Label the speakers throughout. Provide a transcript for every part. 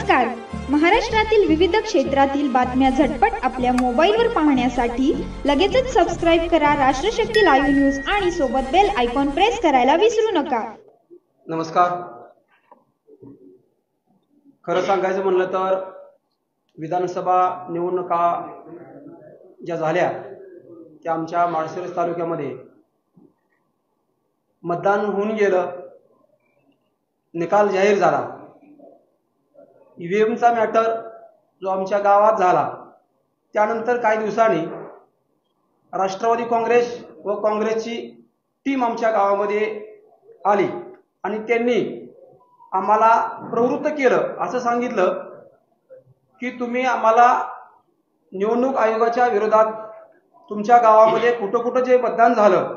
Speaker 1: नमस्कार. महाराष्ट्रातील विविध क्षेत्रातील बातम्या झटपट आपल्या मोबाईलवर पाहण्यासाठी लगेचच सबस्क्राईब करा राष्ट्रशक्ती लाईव्ह न्यूज आणि सोबत बेल आयकॉन प्रेस करायला विसरू नका.
Speaker 2: नमस्कार. खरं सांगायचं म्हणलं तर विधानसभा निवडणुका ज्या झाल्या त्या आमच्या माळशिरस तालुक्यामध्ये मतदान होऊन गेलं, निकाल जाहीर झाला. ईव्हीएमचा मॅटर जो आमच्या गावात झाला त्यानंतर काही दिवसांनी राष्ट्रवादी काँग्रेस व काँग्रेसची टीम आमच्या गावामध्ये आली आणि त्यांनी आम्हाला प्रवृत्त केलं, असं सांगितलं की तुम्ही आम्हाला निवडणूक आयोगाच्या विरोधात तुमच्या गावामध्ये कुठं कुठं जे मतदान झालं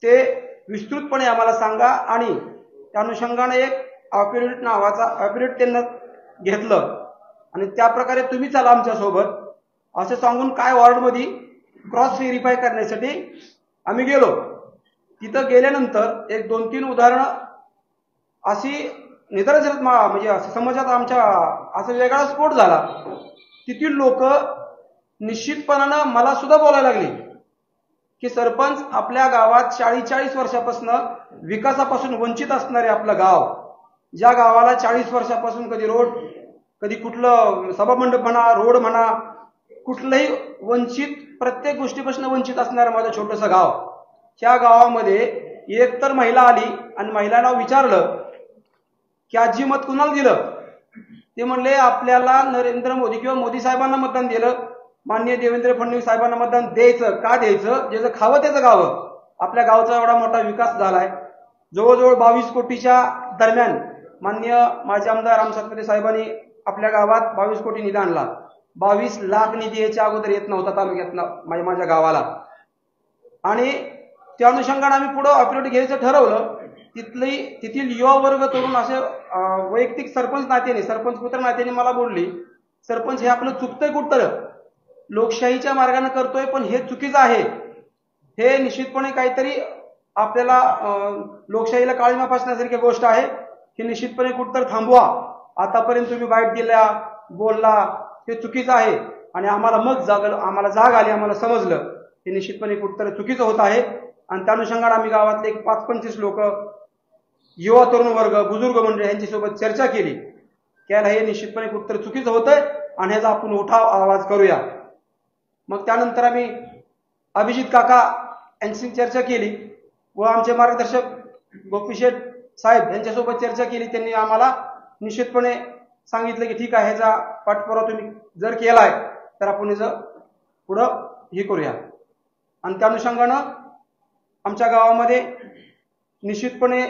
Speaker 2: ते विस्तृतपणे आम्हाला सांगा आणि त्या अनुषंगाने एक ॲफिडेव्हिट नावाचा ॲफिडेव्हिट त्यांना घेतलं आणि त्या प्रकारे तुम्ही चला आमच्या सोबत असं सांगून काय वॉर्डमध्ये क्रॉस व्हेरीफाय करण्यासाठी आम्ही गेलो. तिथं गेल्यानंतर एक 2-3 उदाहरणं अशी निदर्शनात म्हणजे असं समाजात आमच्या असं वेगळा स्फोट झाला. तिथील लोक निश्चितपणानं मला सुद्धा बोलायला लागली की सरपंच आपल्या गावात 40 वर्षापासून विकासापासून वंचित असणारे आपलं गाव, ज्या गावाला 40 वर्षापासून कधी रोड, कधी कुठलं सभामंडप म्हणा, रोड म्हणा, कुठलंही वंचित, प्रत्येक गोष्टीपासून वंचित असणारं माझं छोटंसं गाव, त्या गावामध्ये एक तर महिला आली आणि महिलांना विचारलं की आजी मत कुणाला दिलं. ते म्हणले आपल्याला नरेंद्र मोदी किंवा मोदी साहेबांना मतदान दिलं, माननीय देवेंद्र फडणवीस साहेबांना मतदान द्यायचं. का द्यायचं? ज्याचं खावं त्याचं गावं. आपल्या गावचा एवढा मोठा विकास झालाय. जवळजवळ 22 कोटीच्या दरम्यान माननीय माजी आमदार राम सातपुते साहेबांनी आपल्या गावात 22 कोटी निधी आणला. 22 लाख निधी याच्या अगोदर येत नव्हता तालुक्यात माझ्या गावाला. आणि त्या अनुषंगाने आम्ही पुढे ॲफिडेव्हिट घ्यायचं ठरवलं. तिथील युवा वर्ग तरुण असे वैयक्तिक सरपंच नात्याने, सरपंच पुत्र नात्याने मला बोलली, सरपंच हे आपलं चुकतंय कुठं, लोकशाहीच्या मार्गाने करतोय पण हे चुकीचं आहे. हे निश्चितपणे काहीतरी आपल्याला लोकशाहीला काळीमा फासण्यासारखी गोष्ट आहे. हे निश्चितपणे कुठतर थांबवा. आतापर्यंत तुम्ही वाईट दिल्या, बोलला, हे चुकीचं आहे. आणि आम्हाला जाग आली, आम्हाला समजलं हे निश्चितपणे कुठतर चुकीचं होत आहे. आणि त्या अनुषंगाने आम्ही गावातले 5-25 लोक, युवा तरुण वर्ग, बुजुर्ग मंडळी यांच्यासोबत चर्चा केली की हे निश्चितपणे कुठतर चुकीचं होतंय आणि ह्याचा आपण उठाव आवाज करूया. मग त्यानंतर आम्ही अभिजित काका यांची चर्चा केली व आमचे मार्गदर्शक गोपीशेठ साहेब यांच्यासोबत चर्चा केली. त्यांनी आम्हाला निश्चितपणे सांगितलं की ठीक आहे, ह्याचा पाठपुरावा तुम्ही जर केलाय तर आपण ह्याचं पुढं हे करूया. आणि त्या अनुषंगानं आमच्या गावामध्ये निश्चितपणे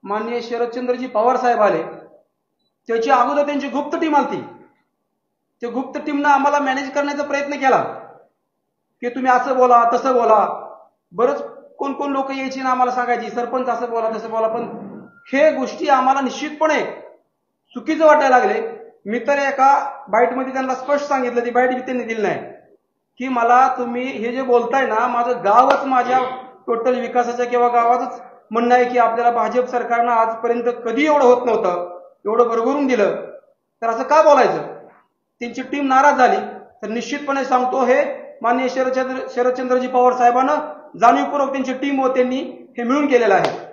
Speaker 2: माननीय शरदचंद्रजी पवार साहेब आले. त्याची अगोदर त्यांची गुप्त टीम आलती. त्या गुप्त टीमनं आम्हाला मॅनेज करण्याचा प्रयत्न केला की तुम्ही असं बोला, तसं बोला. बरंच कोण लोक यायची ना आम्हाला सांगायची सरपंच असं बोला, तसं बोला. पण हे गोष्टी आम्हाला निश्चितपणे चुकीचं वाटायला लागले. मी तर एका बाईटमध्ये त्यांना स्पष्ट सांगितलं, ती बाईट त्यांनी दिली नाही, की मला तुम्ही हे जे बोलताय ना, माझं गावच माझ्या टोटल विकासाच्या किंवा गावातच म्हणणं आहे की आपल्याला भाजप सरकारनं आजपर्यंत कधी एवढं होत नव्हतं, एवढं भरभरून दिलं, तर असं का बोलायचं. त्यांची टीम नाराज झाली. तर निश्चितपणे सांगतो, हे माननीय शरदचंद्रजी पवार साहेबांना जाणीवपूर्वक त्यांची टीम व त्यांनी हे मिळून केलेलं आहे.